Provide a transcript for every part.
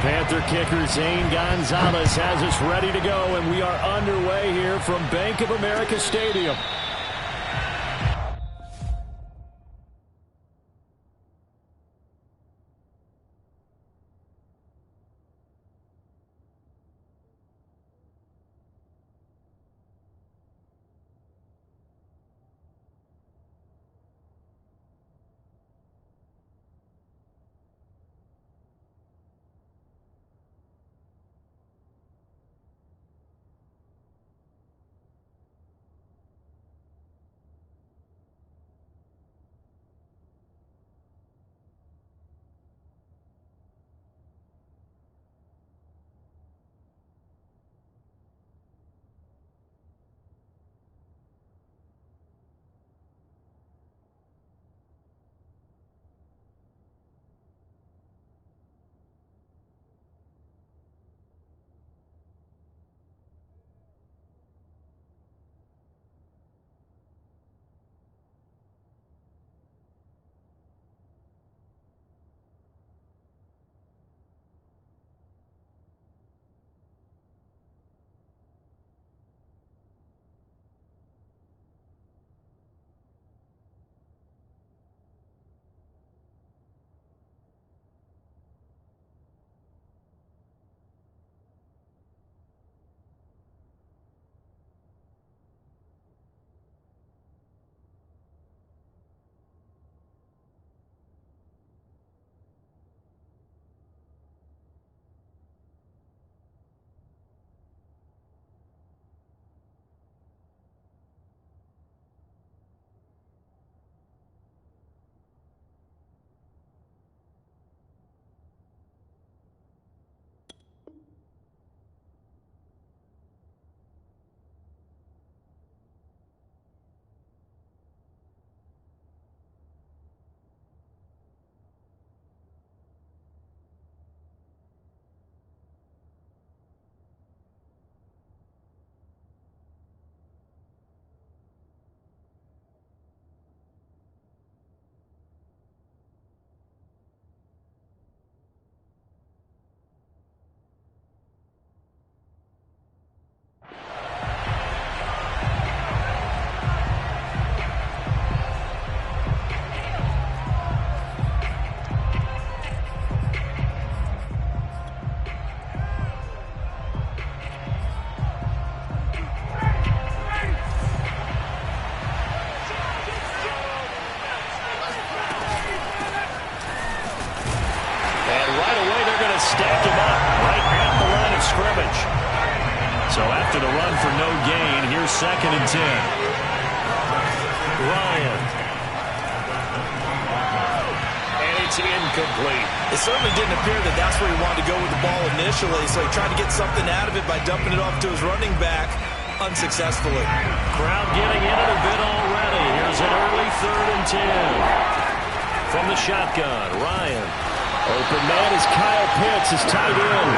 Panther kicker Zane Gonzalez has us ready to go, and we are underway here from Bank of America Stadium. Stacked him up right at the line of scrimmage. So after the run for no gain, here's 2nd and 10. Ryan. And it's incomplete. It certainly didn't appear that that's where he wanted to go with the ball initially, so he tried to get something out of it by dumping it off to his running back unsuccessfully. Crowd getting in it a bit already. Here's an early 3rd and 10. From the shotgun, Ryan. Open man is Kyle Pitts, his tight end.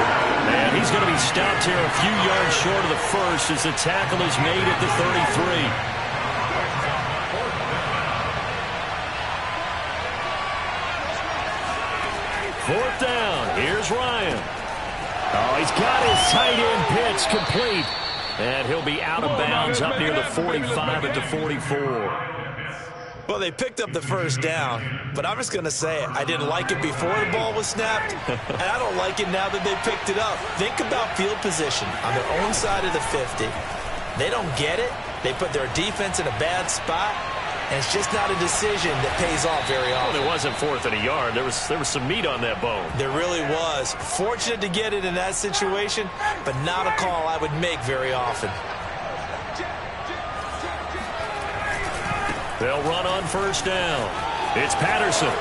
And he's going to be stopped here a few yards short of the first as the tackle is made at the 33. Fourth down. Here's Ryan. Oh, he's got his tight end Pitts complete. And he'll be out of bounds up near the 45 at the 44. Well, they picked up the first down, but I'm just going to say I didn't like it before the ball was snapped, and I don't like it now that they picked it up. Think about field position on their own side of the 50. They don't get it. They put their defense in a bad spot, and it's just not a decision that pays off very often. Well, it wasn't 4th and a yard. There was some meat on that bone. There really was. Fortunate to get it in that situation, but not a call I would make very often. They'll run on first down. It's Patterson.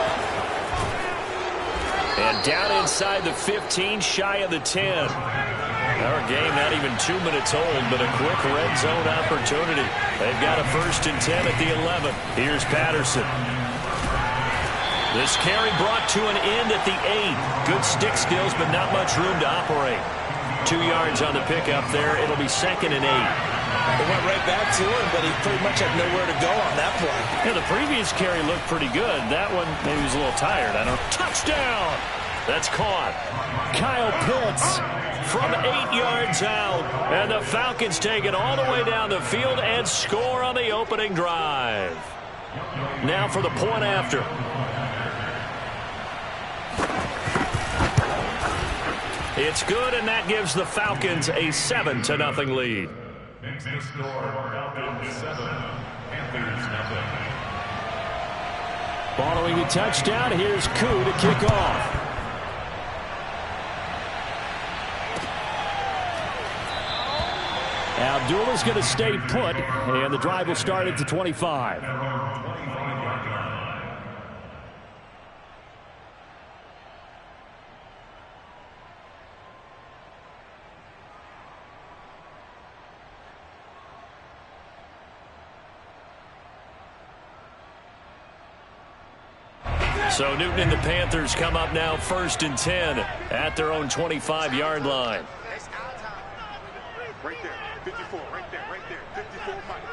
And down inside the 15, shy of the 10. Our game not even 2 minutes old, but a quick red zone opportunity. They've got a 1st and 10 at the 11. Here's Patterson. This carry brought to an end at the 8. Good stick skills, but not much room to operate. 2 yards on the pickup there. It'll be 2nd and 8. They went right back to him, but he pretty much had nowhere to go on that play. Yeah, the previous carry looked pretty good. That one, maybe he was a little tired. I don't know. Touchdown! That's caught. Kyle Pitts From 8 yards out. And the Falcons take it all the way down the field and score on the opening drive. Now for the point after. It's good, and that gives the Falcons a 7-0 lead. Next to score, Falcons 7, Panthers 0. Following the touchdown, here's Koo to kick off. Abdullah's going to stay put, and the drive will start at the 25. So Newton and the Panthers come up now 1st and 10 at their own 25-yard line. Right there, 54, right there, 54, Mike.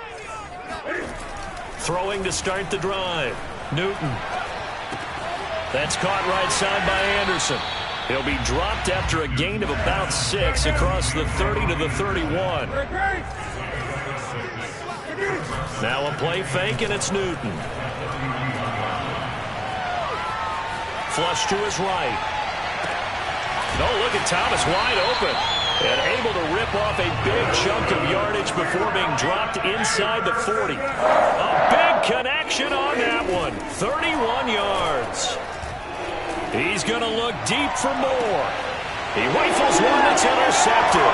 Throwing to start the drive. Newton. That's caught right side by Anderson. He'll be dropped after a gain of about 6 across the 30 to the 31. Now a play fake, and it's Newton. Flush to his right. No, look at Thomas wide open. And able to rip off a big chunk of yardage before being dropped inside the 40. A big connection on that one. 31 yards. He's going to look deep for more. He rifles one that's intercepted.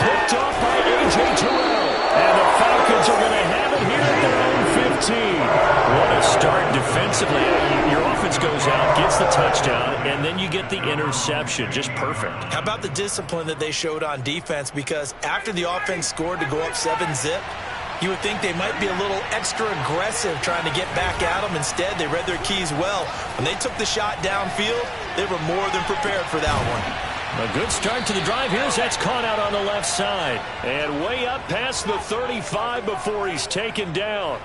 Picked off by A.J. Terrell. And the Falcons are going to have it here at their own 15. What a start defensively. Your offense goes out, gets the touchdown, and then you get the interception. Just perfect. How about the discipline that they showed on defense? Because after the offense scored to go up 7-zip, you would think they might be a little extra aggressive trying to get back at them. Instead, they read their keys well. When they took the shot downfield, they were more than prepared for that one. A good start to the drive here as that's caught out on the left side. And way up past the 35 before he's taken down.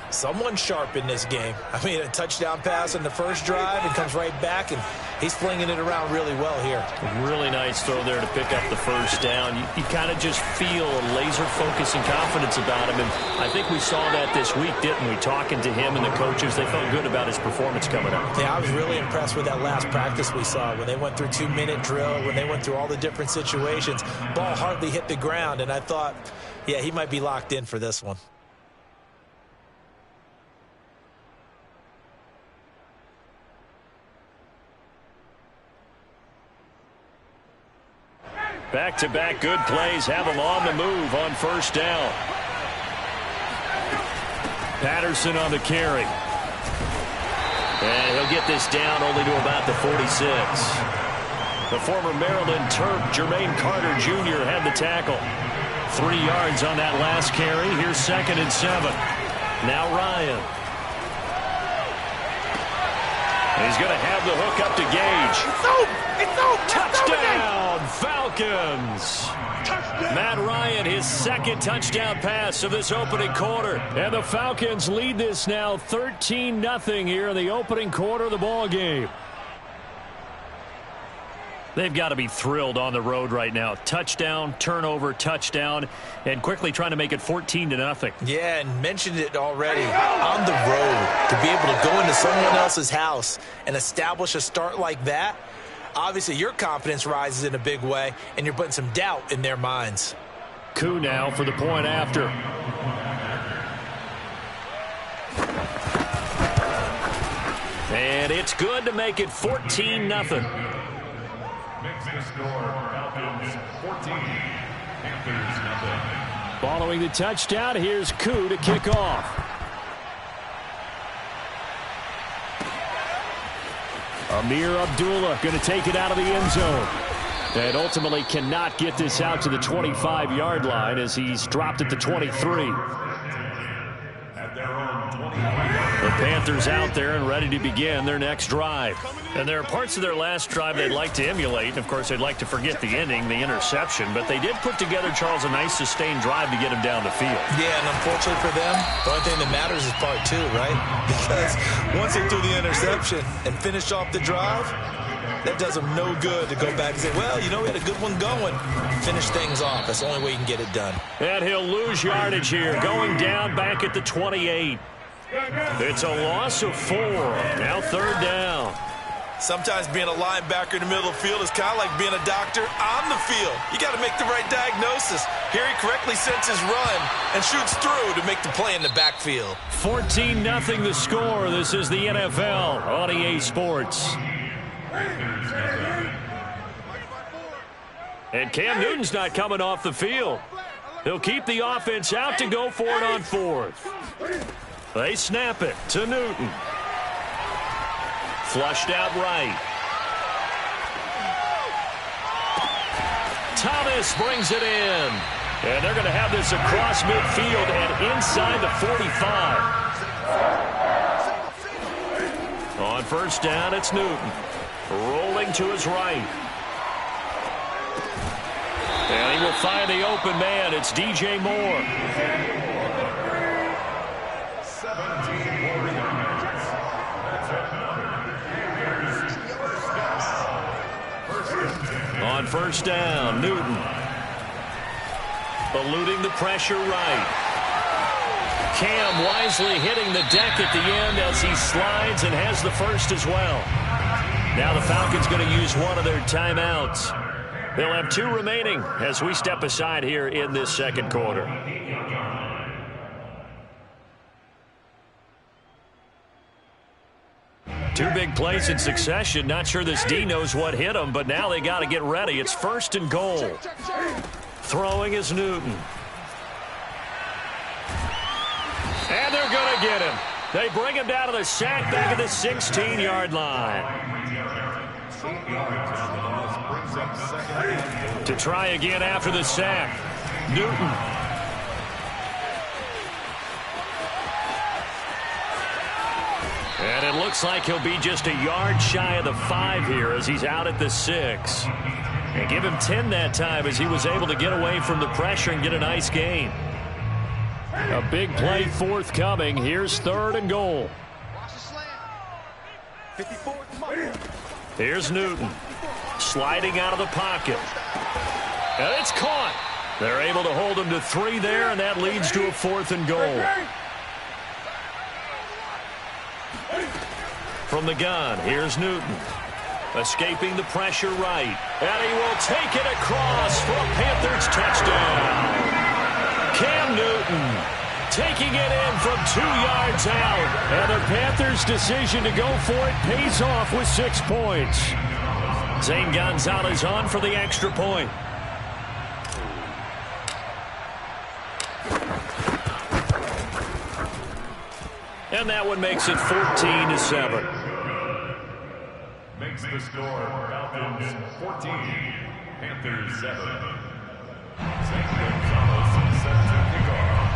Someone sharp in this game. I mean, a touchdown pass in the first drive and comes right back, and he's flinging it around really well here. Really nice throw there to pick up the first down. You kind of just feel a laser focus and confidence about him, and I think we saw that this week, didn't we? Talking to him and the coaches, they felt good about his performance coming up. Yeah, I was really impressed with that last practice we saw when they went through 2-minute drill, when they went through all the different situations. Ball hardly hit the ground, and I thought, yeah, he might be locked in for this one. Back-to-back good plays have him on the move on first down. Patterson on the carry. And he'll get this down only to about the 46. The former Maryland Terp, Jermaine Carter Jr. had the tackle. 3 yards on that last carry. Here's 2nd and 7. Now Ryan. And he's going to have the hook up to Gage. It's over. Touchdown, Falcons. Touchdown. Matt Ryan, his 2nd touchdown pass of this opening quarter. And the Falcons lead this now 13-0 here in the opening quarter of the ball game. They've got to be thrilled on the road right now. Touchdown, turnover, touchdown, and quickly trying to make it 14-0. Yeah, and mentioned it already. On the road, to be able to go into someone else's house and establish a start like that, obviously your confidence rises in a big way, and you're putting some doubt in their minds. Koo now for the point after. And it's good to make it 14-0. Next to score, Falcons 14, Panthers 0. Following the touchdown, here's Koo to kick off. Amir Abdullah going to take it out of the end zone. And ultimately cannot get this out to the 25-yard line as he's dropped at the 23. At their own 20. The Panthers out there and ready to begin their next drive. And there are parts of their last drive they'd like to emulate. Of course, they'd like to forget the ending, the interception. But they did put together, Charles, a nice sustained drive to get him down the field. Yeah, and unfortunately for them, the only thing that matters is part two, right? Because once they threw the interception and finished off the drive, that does them no good to go back and say, well, you know, we had a good one going. Finish things off. That's the only way you can get it done. And he'll lose yardage here, going down back at the 28. It's a loss of 4. Now third down. Sometimes being a linebacker in the middle of the field is kind of like being a doctor on the field. You got to make the right diagnosis. Here he correctly sets his run and shoots through to make the play in the backfield. 14-0 the score. This is the NFL on EA Sports. And Cam Newton's not coming off the field. He'll keep the offense out to go for it on 4th. They snap it to Newton. Flushed out right. Thomas brings it in. And they're going to have this across midfield and inside the 45. On first down, it's Newton. Rolling to his right. And he will find the open man. It's DJ Moore. 17 more yards. On first down, Newton. Eluding the pressure right. Cam wisely hitting the deck at the end as he slides and has the first as well. Now the Falcons going to use one of their timeouts. They'll have 2 remaining as we step aside here in this second quarter. Two big plays in succession. Not sure this D knows what hit him, but now they got to get ready. It's 1st and goal. Throwing is Newton. And they're going to get him. They bring him down to the sack back at the 16-yard line. To try again after the sack. Newton. And it looks like he'll be just a yard shy of the 5 here as he's out at the 6. And give him 10 that time as he was able to get away from the pressure and get a nice gain. A big play forthcoming. Here's 3rd and goal. Here's Newton. Sliding out of the pocket. And it's caught. They're able to hold him to 3 there, and that leads to a 4th and goal. From the gun, here's Newton. Escaping the pressure right. And he will take it across for a Panthers touchdown. Cam Newton taking it in from 2 yards out. And the Panthers' decision to go for it pays off with 6 points. Zane Gonzalez on for the extra point. And that one makes it 14-7. Makes the score Falcons 14, Panthers 7. Zane Gonzalez set to kick off.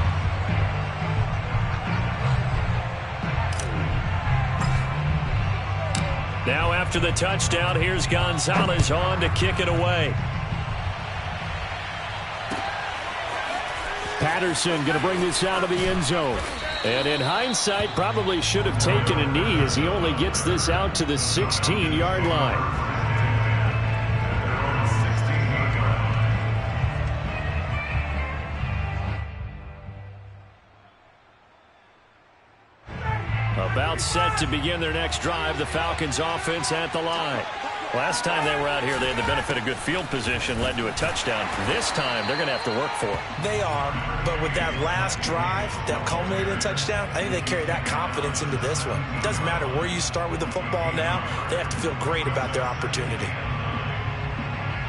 Now after the touchdown, here's Gonzalez on to kick it away. Patterson going to bring this out of the end zone. And in hindsight, probably should have taken a knee as he only gets this out to the 16-yard line. About set to begin their next drive, the Falcons offense at the line. Last time they were out here, they had the benefit of good field position, led to a touchdown. This time, they're going to have to work for it. They are, but with that last drive that culminated in a touchdown, I think they carry that confidence into this one. It doesn't matter where you start with the football now. They have to feel great about their opportunity.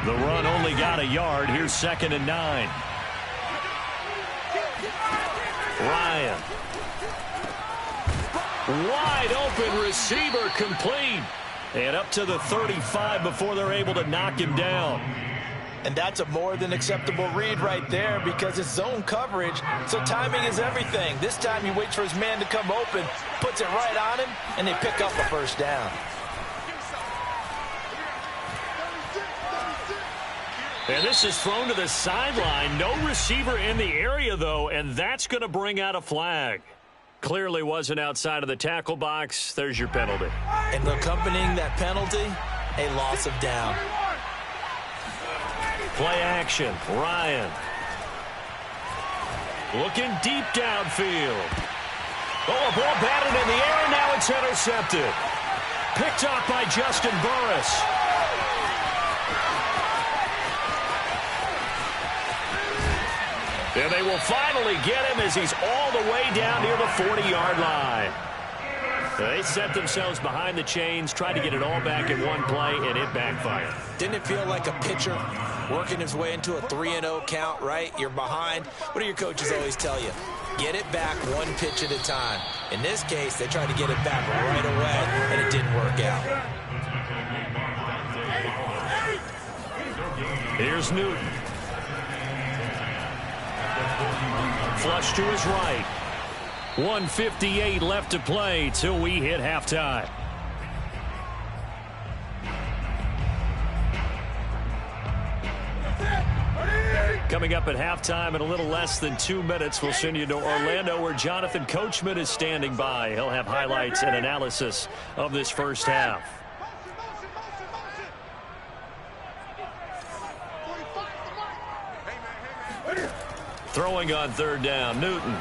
The run only got a yard. Here's 2nd and 9. Ryan. Wide open receiver complete. And up to the 35 before they're able to knock him down. And that's a more than acceptable read right there because it's zone coverage, so timing is everything. This time he waits for his man to come open, puts it right on him, and they pick up a first down. And this is thrown to the sideline. No receiver in the area, though, and that's going to bring out a flag. Clearly wasn't outside of the tackle box. There's your penalty. And accompanying that penalty, a loss of down. Play action. Ryan. Looking deep downfield. Oh, a ball batted in the air, and now it's intercepted. Picked up by Justin Burris. And they will finally get him as he's all the way down near the 40-yard line. They set themselves behind the chains, tried to get it all back in one play, and it backfired. Didn't it feel like a pitcher working his way into a 3-0 count, right? You're behind. What do your coaches always tell you? Get it back one pitch at a time. In this case, they tried to get it back right away, and it didn't work out. Here's Newton. Flush to his right. 1:58 left to play till we hit halftime. Coming up at halftime in a little less than 2 minutes, we'll send you to Orlando where Jonathan Coachman is standing by. He'll have highlights and analysis of this first half. Throwing on third down, Newton.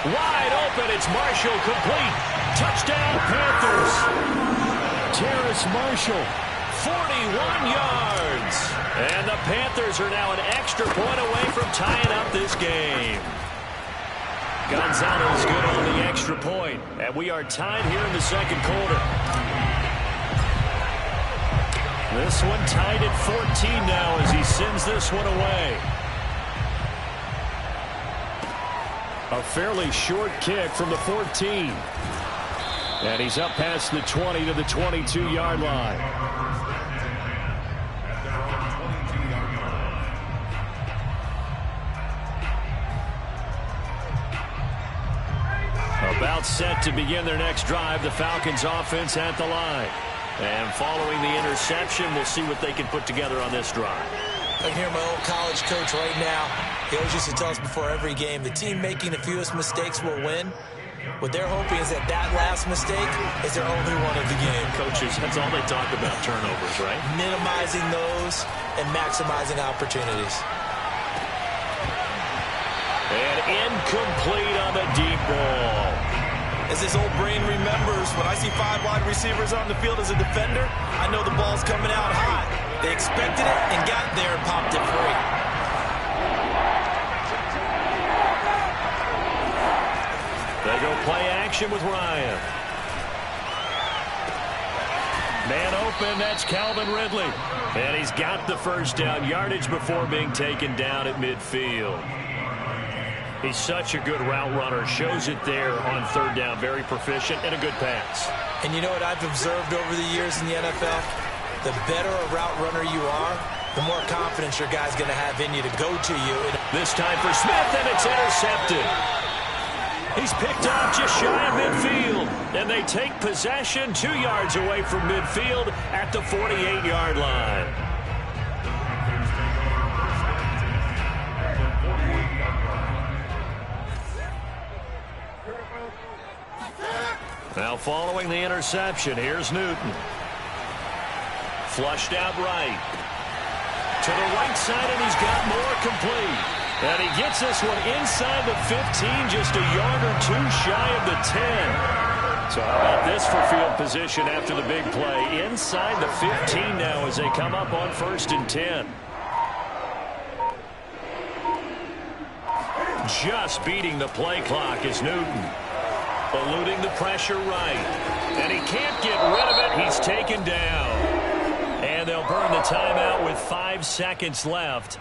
Wide open, it's Marshall, complete. Touchdown, Panthers. Terrace Marshall, 41 yards. And the Panthers are now an extra point away from tying up this game. Gonzalez good on the extra point. And we are tied here in the second quarter. This one tied at 14 now as he sends this one away. A fairly short kick from the 14. And he's up past the 20 to the 22-yard line. About set to begin their next drive, the Falcons offense at the line. And following the interception, we'll see what they can put together on this drive. I can hear my old college coach right now. He always used to tell us before every game, the team making the fewest mistakes will win. What they're hoping is that that last mistake is their only one of the game. Coaches, that's all they talk about, turnovers, right? Minimizing those and maximizing opportunities. And incomplete on the deep ball. As his old brain remembers, when I see 5 wide receivers on the field as a defender, I know the ball's coming out high. They expected it and got there and popped it free. They go play action with Ryan. Man open, that's Calvin Ridley. And he's got the first down, yardage before being taken down at midfield. He's such a good route runner. Shows it there on third down. Very proficient and a good pass. And you know what I've observed over the years in the NFL? The better a route runner you are, the more confidence your guy's going to have in you to go to you. This time for Smith, and it's intercepted. He's picked off just shy of midfield. And they take possession 2 yards away from midfield at the 48-yard line. Now following the interception, here's Newton. Flushed out right. To the right side, and he's got more complete. And he gets this one inside the 15, just a yard or two shy of the 10. So how about this for field position after the big play? Inside the 15 now as they come up on 1st and 10. Just beating the play clock is Newton. Eluding the pressure right. And he can't get rid of it. He's taken down. And they'll burn the timeout with 5 seconds left.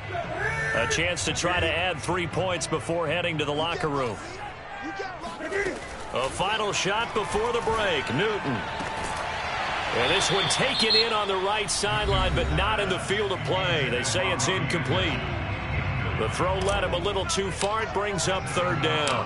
A chance to try to add 3 points before heading to the locker room. A final shot before the break. Newton. And this one taken in on the right sideline, but not in the field of play. They say it's incomplete. The throw led him a little too far. It brings up third down.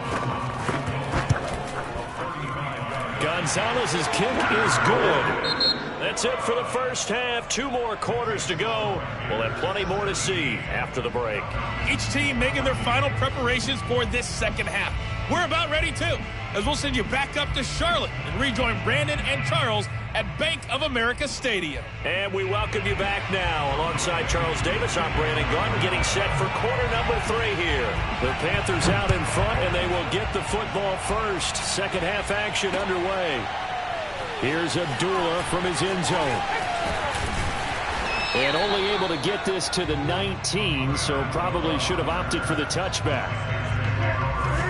Gonzalez's kick is good. That's it for the first half. 2 more quarters to go. We'll have plenty more to see after the break. Each team making their final preparations for this second half. We're about ready, too, as we'll send you back up to Charlotte and rejoin Brandon and Charles at Bank of America Stadium. And we welcome you back now. Alongside Charles Davis, I'm Brandon Gordon, getting set for quarter number 3 here. The Panthers out in front, and they will get the football first. Second half action underway. Here's Abdullah from his end zone. And only able to get this to the 19, so probably should have opted for the touchback.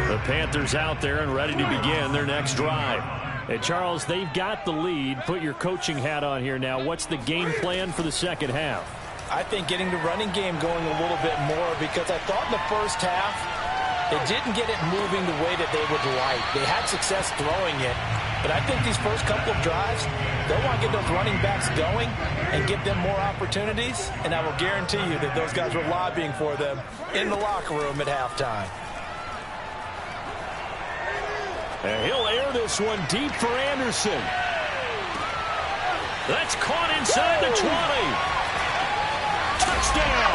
The Panthers out there and ready to begin their next drive. And Charles, they've got the lead. Put your coaching hat on here now. What's the game plan for the second half? I think getting the running game going a little bit more, because I thought in the first half they didn't get it moving the way that they would like. They had success throwing it, but I think these first couple of drives, they'll want to get those running backs going and give them more opportunities, and I will guarantee you that those guys were lobbying for them in the locker room at halftime. And he'll air this one deep for Anderson. That's caught inside the 20. Touchdown.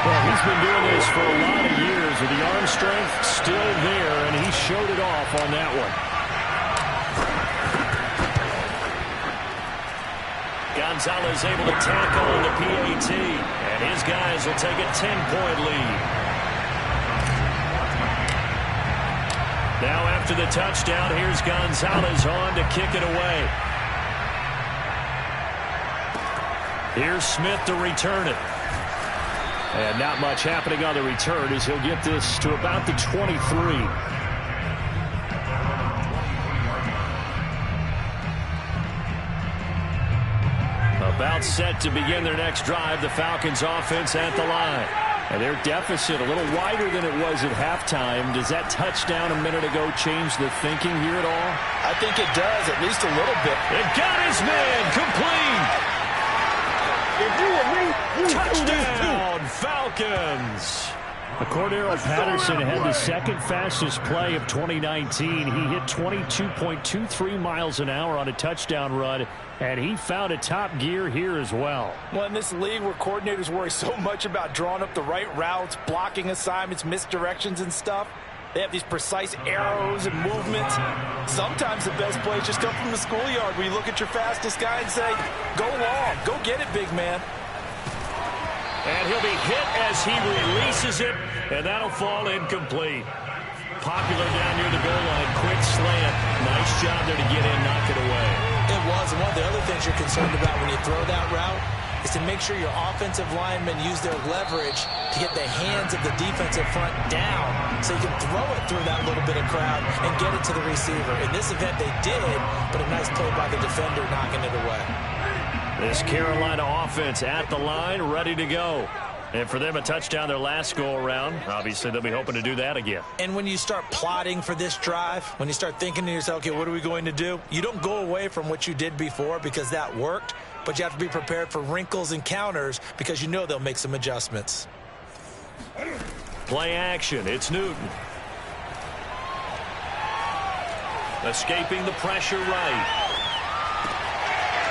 Well, he's been doing this for a lot of years with the arm strength still there, and he showed it off on that one. Gonzalez able to tackle on the PAT, and his guys will take a 10-point lead. Now after the touchdown, here's Gonzalez on to kick it away. Here's Smith to return it. And not much happening on the return as he'll get this to about the 23. About set to begin their next drive. The Falcons offense at the line. And their deficit a little wider than it was at halftime. Does that touchdown a minute ago change the thinking here at all? I think it does, at least a little bit. It got his man complete. Touchdown, Falcons. Cordero Patterson had the second fastest play of 2019. He hit 22.23 miles an hour on a touchdown run, and he found a top gear here as well. Well, in this league where coordinators worry so much about drawing up the right routes, blocking assignments, misdirections and stuff, they have these precise arrows and movements. Sometimes the best plays just come from the schoolyard where you look at your fastest guy and say, go long, go get it, big man. And he'll be hit as he releases it, and that'll fall incomplete. Popular down near the goal line, quick slant. Nice job there to get in, knock it away. It was, and one of the other things you're concerned about when you throw that route is to make sure your offensive linemen use their leverage to get the hands of the defensive front down so you can throw it through that little bit of crowd and get it to the receiver. In this event, they did, but a nice play by the defender knocking it away. This Carolina offense at the line, ready to go. And for them, a touchdown their last go-around. Obviously, they'll be hoping to do that again. And when you start plotting for this drive, when you start thinking to yourself, okay, what are we going to do? You don't go away from what you did before because that worked, but you have to be prepared for wrinkles and counters because you know they'll make some adjustments. Play action. It's Newton. Escaping the pressure right.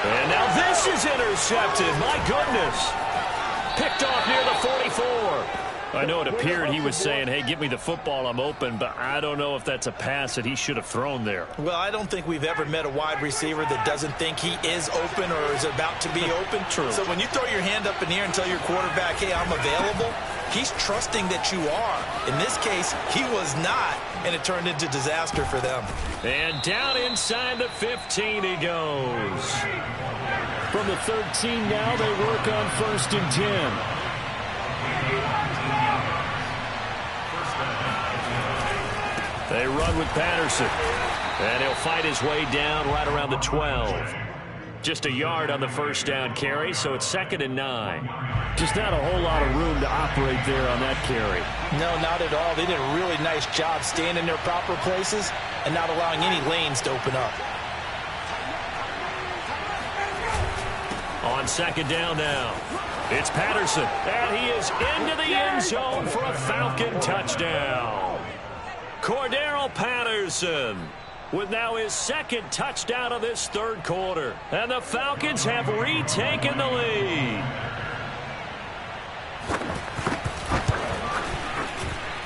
And now this is intercepted. My goodness. Picked off near the 44. I know it appeared he was saying, hey, give me the football, I'm open, but I don't know if that's a pass that he should have thrown there. Well, I don't think we've ever met a wide receiver that doesn't think he is open or is about to be open. True. So when you throw your hand up in the air and tell your quarterback, hey, I'm available, he's trusting that you are. In this case, he was not, and it turned into disaster for them. And down inside the 15 he goes. From the 13 now, they work on 1st and 10. They run with Patterson. And he'll fight his way down right around the 12. Just a yard on the first down carry, so it's 2nd and 9. Just not a whole lot of room to operate there on that carry. No, not at all. They did a really nice job staying in their proper places and not allowing any lanes to open up. On second down now, it's Patterson, and he is into the end zone for a Falcon touchdown. Cordarrelle Patterson with now his second touchdown of this third quarter. And the Falcons have retaken the lead.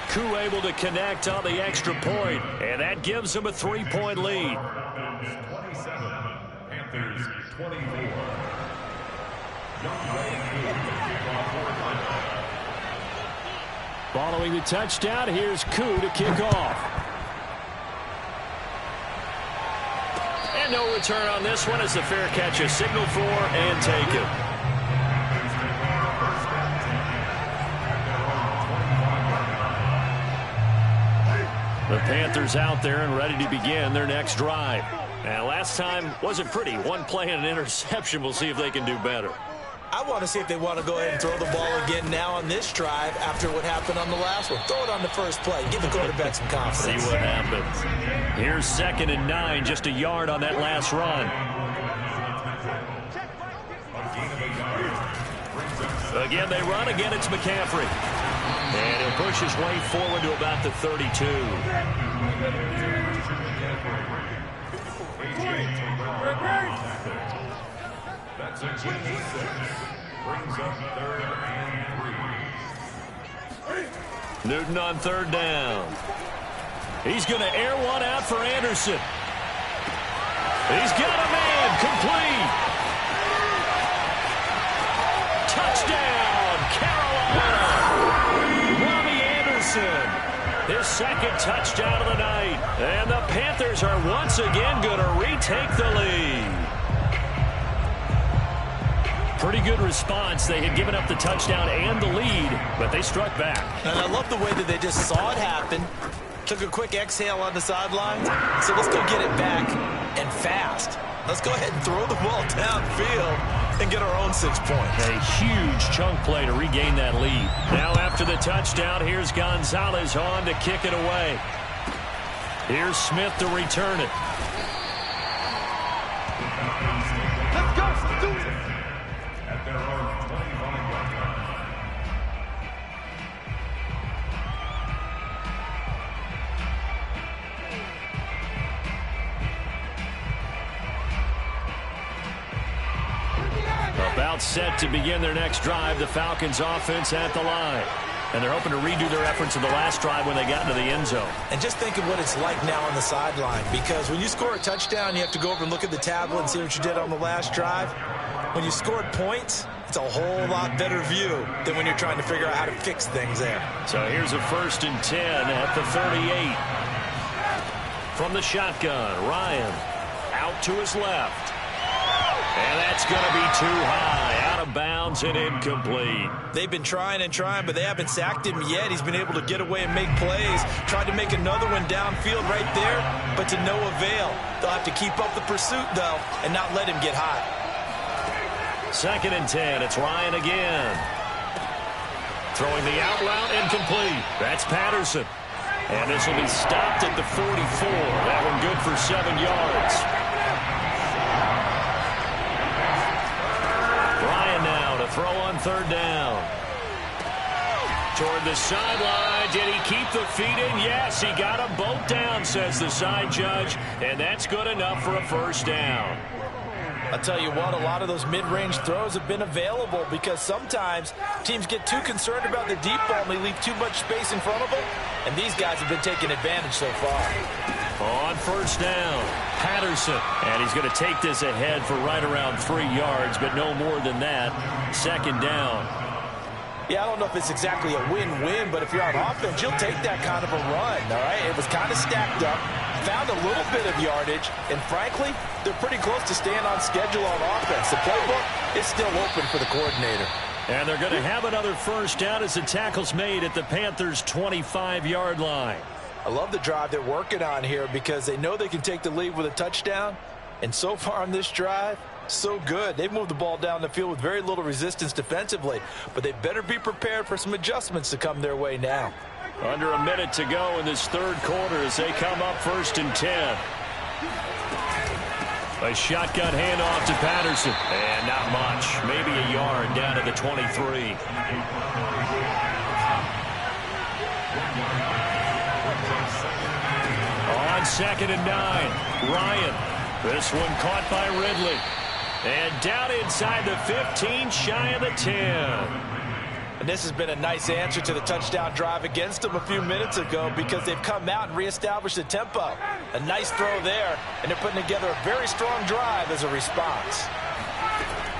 Koo able to connect on the extra point, and that gives him a 3-point lead. Falcons 27, Panthers 24. Following the touchdown, here's Koo to kick off. And no return on this one as the fair catch is signaled for and taken. The Panthers out there and ready to begin their next drive. And last time wasn't pretty. One play and an interception. We'll see if they can do better. I want to see if they want to go ahead and throw the ball again now on this drive after what happened on the last one. Throw it on the first play. Give the quarterback some confidence. See what happens. Here's 2nd and 9, just a yard on that last run. Again, they run. Again, it's McCaffrey. And he'll push his way forward to about the 32. That's a 26. Brings up 3rd and 3. Newton on 3rd down. He's going to air one out for Anderson. He's got a man. Complete. Touchdown, Carolina. Robbie Anderson. His second touchdown of the night. And the Panthers are once again going to retake the lead. Pretty good response. They had given up the touchdown and the lead, but they struck back. And I love the way that they just saw it happen, took a quick exhale on the sidelines, so let's go get it back and fast. Let's go ahead and throw the ball downfield and get our own 6 points. A huge chunk play to regain that lead. Now after the touchdown, here's Gonzalez on to kick it away. Here's Smith to return it. Let's go, Stu! At their own 25-yard line. About set to begin their next drive, the Falcons offense at the line. And they're hoping to redo their efforts of the last drive when they got into the end zone. And just think of what it's like now on the sideline, because when you score a touchdown, you have to go over and look at the tablet and see what you did on the last drive. When you scored points, it's a whole lot better view than when you're trying to figure out how to fix things there. So here's a 1st and 10 at the 38. From the shotgun, Ryan out to his left. And that's going to be too high, out of bounds and incomplete. They've been trying and trying, but they haven't sacked him yet. He's been able to get away and make plays. Tried to make another one downfield right there, but to no avail. They'll have to keep up the pursuit, though, and not let him get hot. 2nd and 10, it's Ryan again. Throwing the out route, incomplete. That's Patterson. And this will be stopped at the 44. That one good for 7 yards. Ryan now to throw on 3rd down. Toward the sideline. Did he keep the feet in? Yes, he got them both down, says the side judge. And that's good enough for a 1st down. I'll tell you what, a lot of those mid-range throws have been available because sometimes teams get too concerned about the deep ball and they leave too much space in front of them. And these guys have been taking advantage so far. On 1st down, Patterson. And he's going to take this ahead for right around 3 yards, but no more than that. 2nd down. Yeah, I don't know if it's exactly a win-win, but if you're on offense, you'll take that kind of a run, all right? It was kind of stacked up, found a little bit of yardage, and frankly, they're pretty close to staying on schedule on offense. The playbook is still open for the coordinator. And they're going to have another 1st down as the tackle's made at the Panthers' 25-yard line. I love the drive they're working on here because they know they can take the lead with a touchdown. And so far on this drive, so good. They've moved the ball down the field with very little resistance defensively. But they better be prepared for some adjustments to come their way now. Under a minute to go in this 3rd quarter as they come up 1st and 10. A shotgun handoff to Patterson. And not much. Maybe a yard down to the 23. On 2nd and 9. Ryan. This one caught by Ridley. And down inside the 15, shy of the 10. And this has been a nice answer to the touchdown drive against them a few minutes ago because they've come out and reestablished the tempo. A nice throw there, and they're putting together a very strong drive as a response.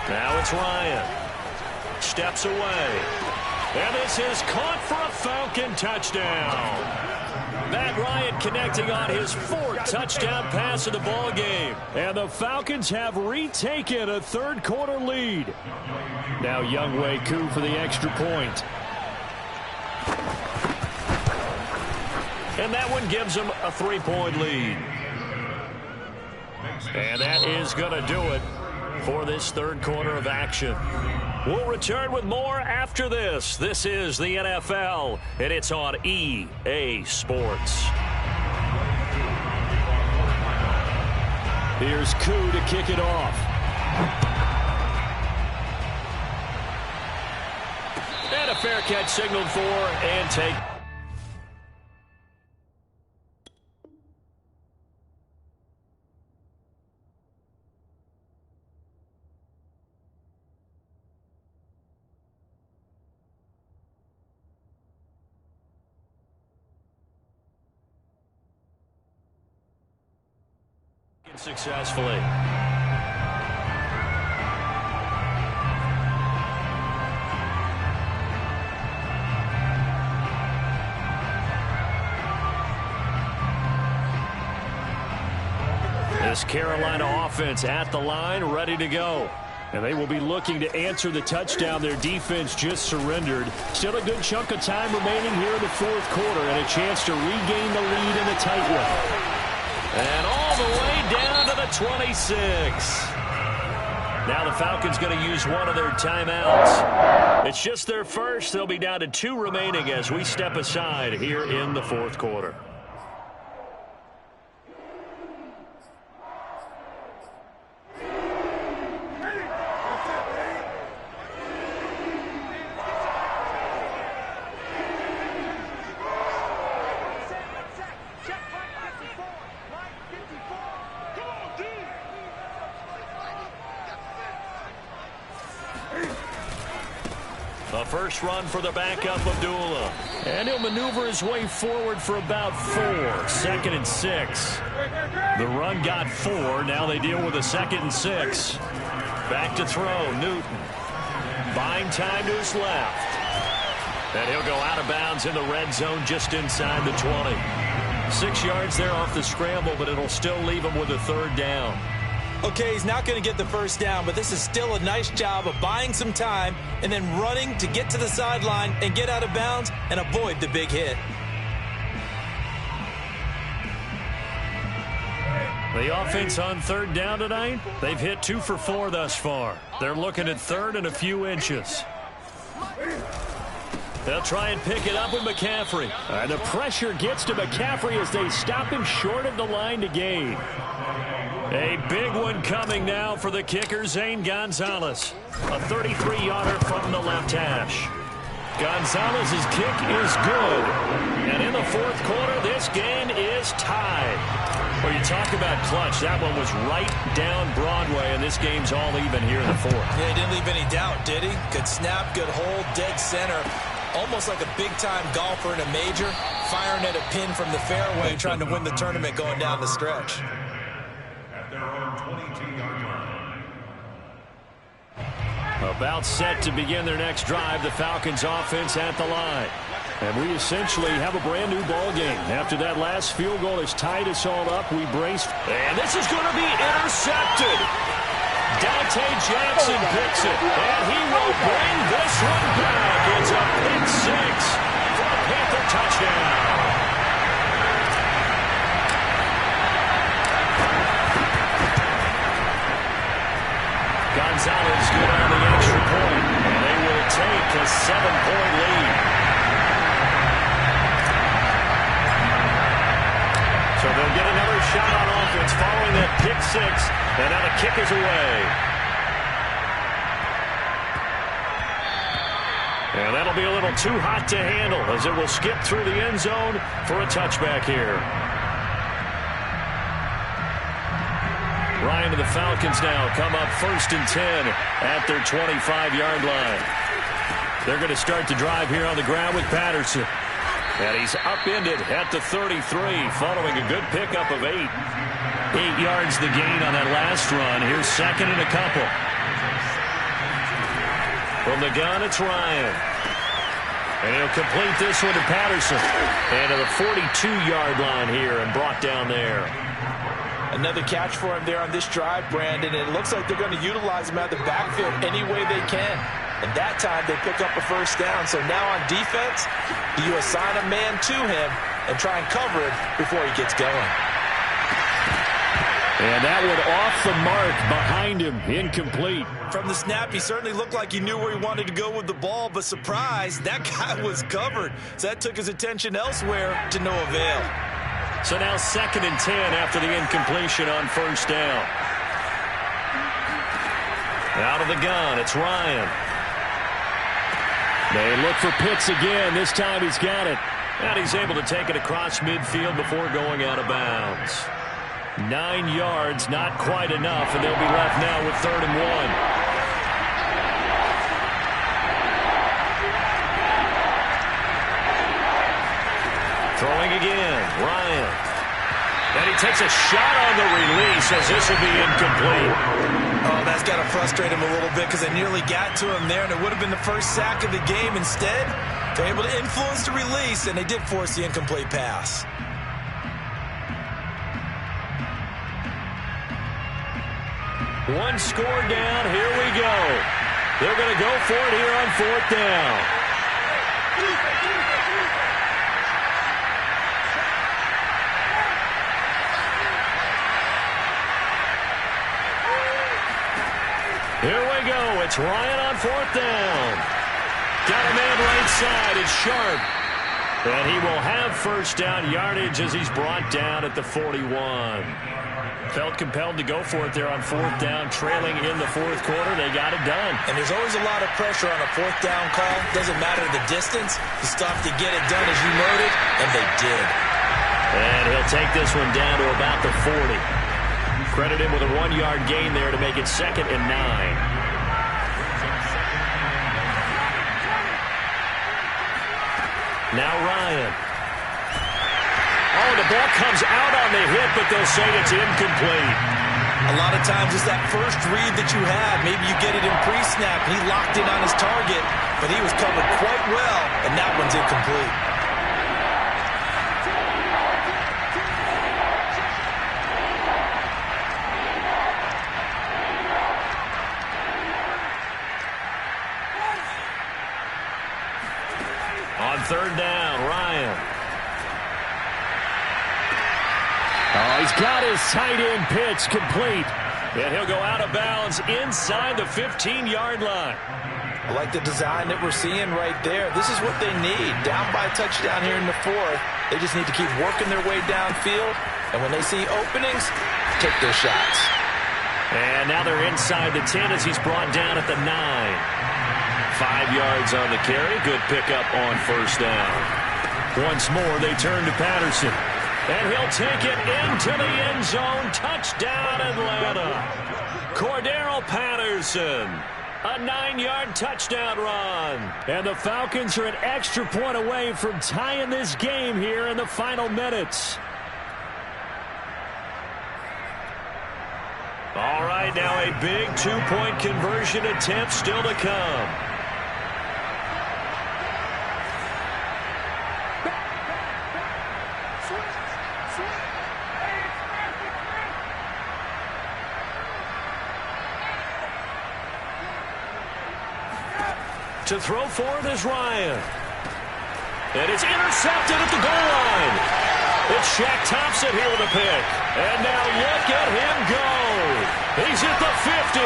Now it's Ryan. Steps away. And this is caught for a Falcon touchdown. Matt Ryan connecting on his 4th touchdown pass of the ball game. And the Falcons have retaken a third-quarter lead. Now Younghoe Koo for the extra point. And that one gives them a 3-point lead. And that is going to do it for this third quarter of action. We'll return with more after this. This is the NFL, and it's on EA Sports. Here's Koo to kick it off. And a fair catch signaled for and take. Successfully. This Carolina offense at the line, ready to go. And they will be looking to answer the touchdown their defense just surrendered. Still a good chunk of time remaining here in the fourth quarter and a chance to regain the lead in a tight one. And all the way down to the 26. Now the Falcons going to use one of their timeouts. It's just their first. They'll be down to 2 remaining as we step aside here in the fourth quarter. The first run for the backup, Abdullah. And he'll maneuver his way forward for about 4. 2nd and 6. The run got 4. Now they deal with a 2nd and 6. Back to throw, Newton. Buying time to his left. And he'll go out of bounds in the red zone just inside the 20. 6 yards there off the scramble, but it'll still leave him with a 3rd down. Okay, he's not going to get the first down, but this is still a nice job of buying some time and then running to get to the sideline and get out of bounds and avoid the big hit. The offense on 3rd down tonight, they've hit 2 for 4 thus far. They're looking at 3rd and a few inches. They'll try and pick it up with McCaffrey. And the pressure gets to McCaffrey as they stop him short of the line to gain. A big one coming now for the kicker, Zane Gonzalez. A 33-yarder from the left hash. Gonzalez's kick is good. And in the fourth quarter, this game is tied. Well, you talk about clutch. That one was right down Broadway, and this game's all even here in the fourth. Yeah, he didn't leave any doubt, did he? Good snap, good hold, dead center. Almost like a big-time golfer in a major, firing at a pin from the fairway, trying to win the tournament going down the stretch. About set to begin their next drive, the Falcons offense at the line. And we essentially have a brand new ball game. After that last field goal has tied us all up, we braced. And this is going to be intercepted. Dante Jackson picks it, and he will bring this one back. It's a pick 6 for a Panther touchdown. Gonzalez good on the extra point, and they will take a 7-point lead. So they'll get another shot on offense following that pick 6, and now the kick is away. And that'll be a little too hot to handle as it will skip through the end zone for a touchback here. Ryan and the Falcons now come up 1st and 10 at their 25-yard line. They're going to start the drive here on the ground with Patterson. And he's upended at the 33 following a good pickup of 8. 8 yards the gain on that last run. Here's 2nd and a couple. From the gun, it's Ryan. And he'll complete this one to Patterson. And to the 42-yard line here and brought down there. Another catch for him there on this drive, Brandon. And it looks like they're going to utilize him out of the backfield any way they can. And that time they pick up a 1st down. So now on defense, do you assign a man to him and try and cover him before he gets going? And that one off the mark behind him, incomplete. From the snap, he certainly looked like he knew where he wanted to go with the ball, but surprise, that guy was covered. So that took his attention elsewhere to no avail. So now 2nd and 10 after the incompletion on 1st down. Out of the gun, it's Ryan. They look for Pitts again. This time he's got it. And he's able to take it across midfield before going out of bounds. 9 yards, not quite enough, and they'll be left now with 3rd and 1. Throwing again, Ryan. And he takes a shot on the release as this will be incomplete. Oh, that's got to frustrate him a little bit because they nearly got to him there, and it would have been the first sack of the game. Instead, they're able to influence the release, and they did force the incomplete pass. One score down. Here we go. They're going to go for it here on 4th down. Here we go. It's Ryan on 4th down. Got a man right side. It's Sharp. And he will have 1st down yardage as he's brought down at the 41. Felt compelled to go for it there on 4th down, trailing in the 4th quarter. They got it done. And there's always a lot of pressure on a 4th down call. Doesn't matter the distance. You stop to get it done, as you noted, and they did. And he'll take this one down to about the 40. Credit him with a 1-yard gain there to make it 2nd and 9. Now Ryan. Oh, the ball comes out on the hit, but they'll say it's incomplete. A lot of times it's that first read that you have. Maybe you get it in pre-snap. He locked in on his target, but he was covered quite well, and that one's incomplete. On 3rd down, Ryan. Oh, he's got his tight end pitch complete. And he'll go out of bounds inside the 15-yard line. I like the design that we're seeing right there. This is what they need. Down by a touchdown here in the 4th. They just need to keep working their way downfield. And when they see openings, take their shots. And now they're inside the 10 as he's brought down at the 9. 5 yards on the carry. Good pickup on 1st down. Once more, they turn to Patterson. And he'll take it into the end zone. Touchdown, Atlanta. Cordero Patterson. A 9-yard touchdown run. And the Falcons are an extra point away from tying this game here in the final minutes. All right, now a big 2-point conversion attempt still to come. To throw for it is Ryan. And it's intercepted at the goal line. It's Shaq Thompson here with a pick. And now look at him go. He's at the 50.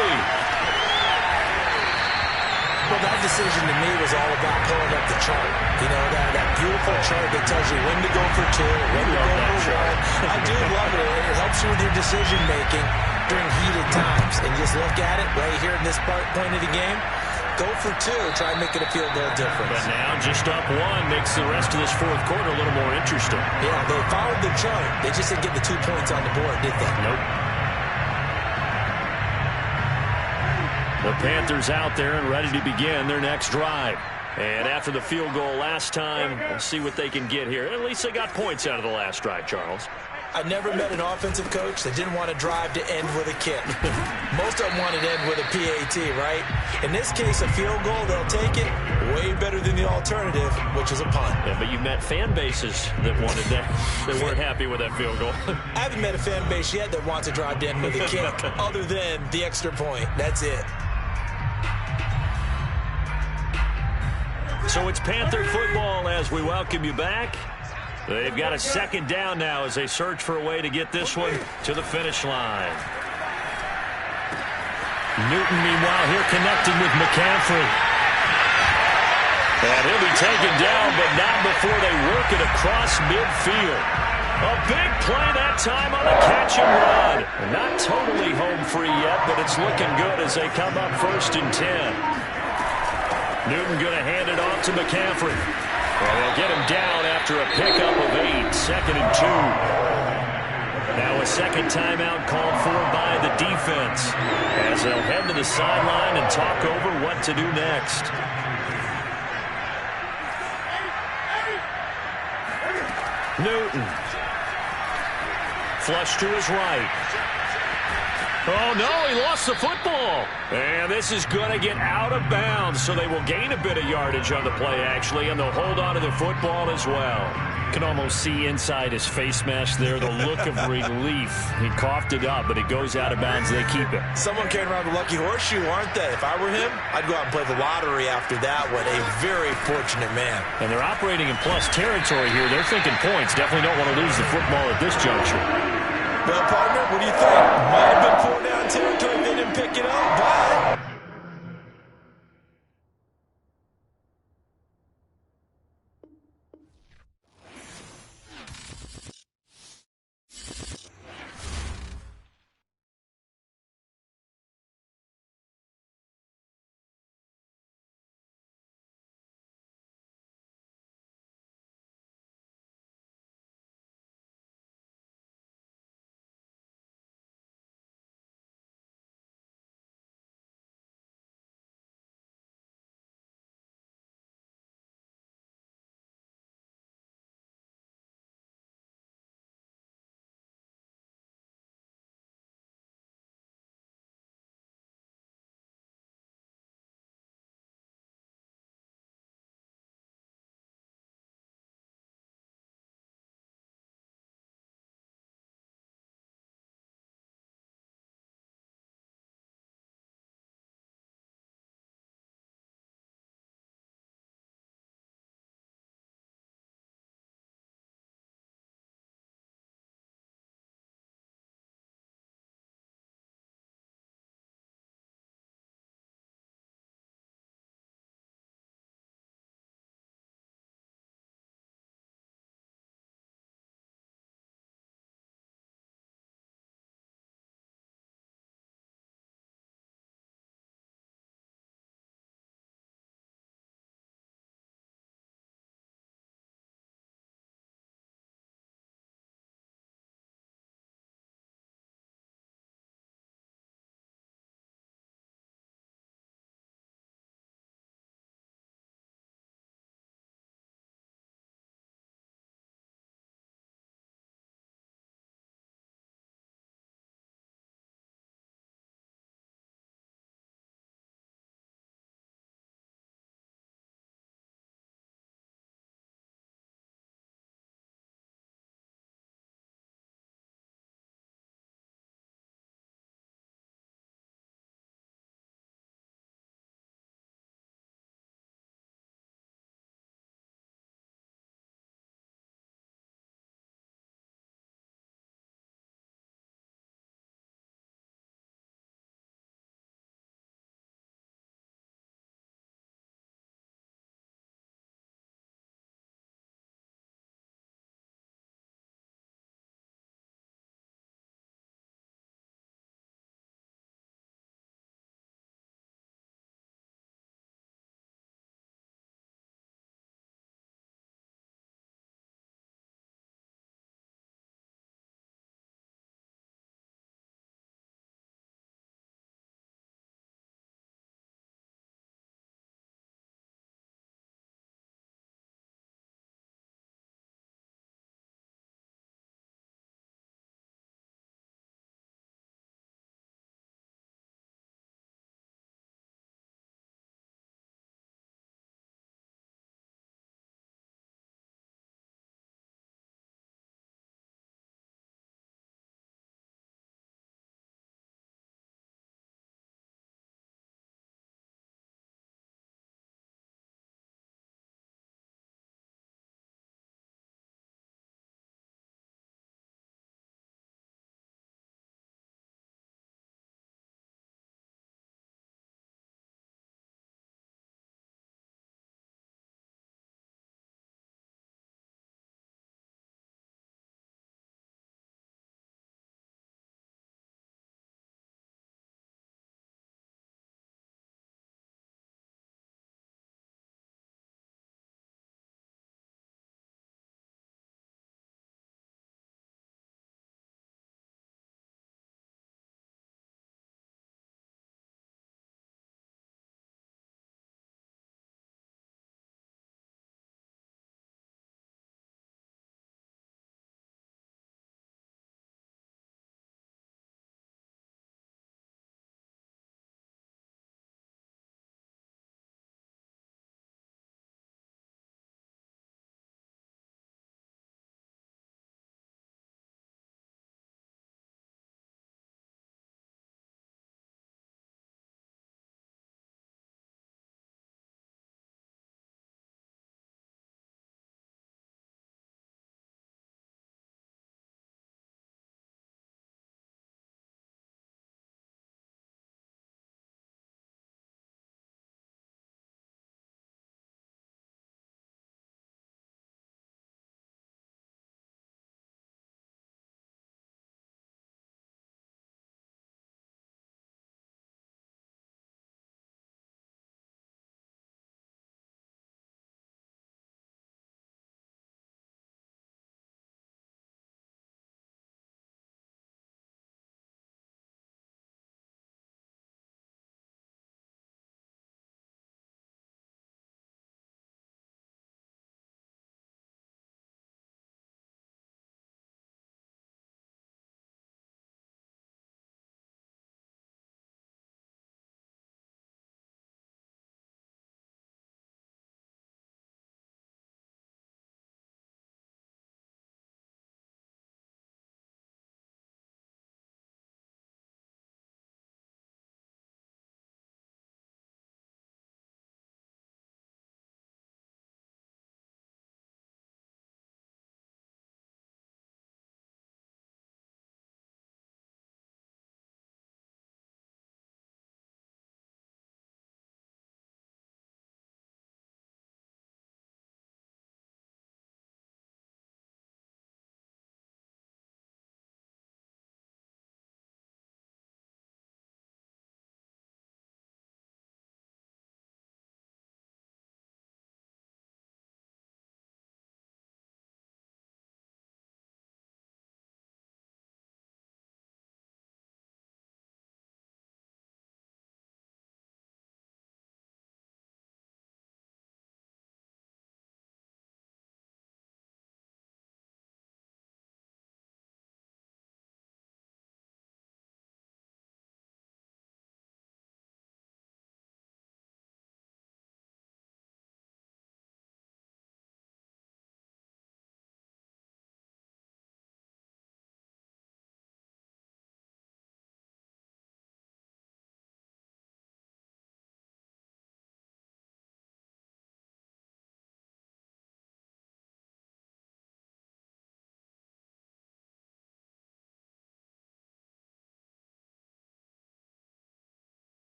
Well, that decision to me was all about pulling up the chart. You know, that beautiful chart that tells you when to go for 2, when to go for 1. I do love it. It helps helps you with your decision-making during heated times. And just look at it right here in this point of the game. Go for two. Try and make it a field goal difference. But now just up one makes the rest of this fourth quarter a little more interesting. Yeah, they followed the chart. They just didn't get the 2 points on the board, did they? Nope. The Panthers out there and ready to begin their next drive. And after the field goal last time, we'll see what they can get here. At least they got points out of the last drive, Charles. I never met an offensive coach that didn't want to drive to end with a kick. Most of them wanted to end with a PAT, right? In this case, a field goal, they'll take it way better than the alternative, which is a punt. Yeah, but you've met fan bases that wanted that. They weren't happy with that field goal. I haven't met a fan base yet that wants to drive to end with a kick other than the extra point. That's it. So it's Panther football as we welcome you back. They've got a second down now as they search for a way to get this one to the finish line. Newton, meanwhile, here connecting with McCaffrey. And he'll be taken down, but not before they work it across midfield. A big play that time on the catch and run. Not totally home free yet, but it's looking good as they come up 1st and 10. Newton going to hand it off to McCaffrey. Well, they'll get him down after a pickup of 8, 2nd and 2. Now a second timeout called for by the defense as they'll head to the sideline and talk over what to do next. Newton. Flush to his right. Oh, no, he lost the football. And this is going to get out of bounds, so they will gain a bit of yardage on the play, actually, and they'll hold on to the football as well. Can almost see inside his face mask there the look of relief. He coughed it up, but it goes out of bounds. They keep it. Someone came around the lucky horseshoe, aren't they? If I were him, I'd go out and play the lottery after that one. A very fortunate man. And they're operating in plus territory here. They're thinking points. Definitely don't want to lose the football at this juncture. Well, partner, what do you think? Might have been 4 down territory if they didn't pick it up, but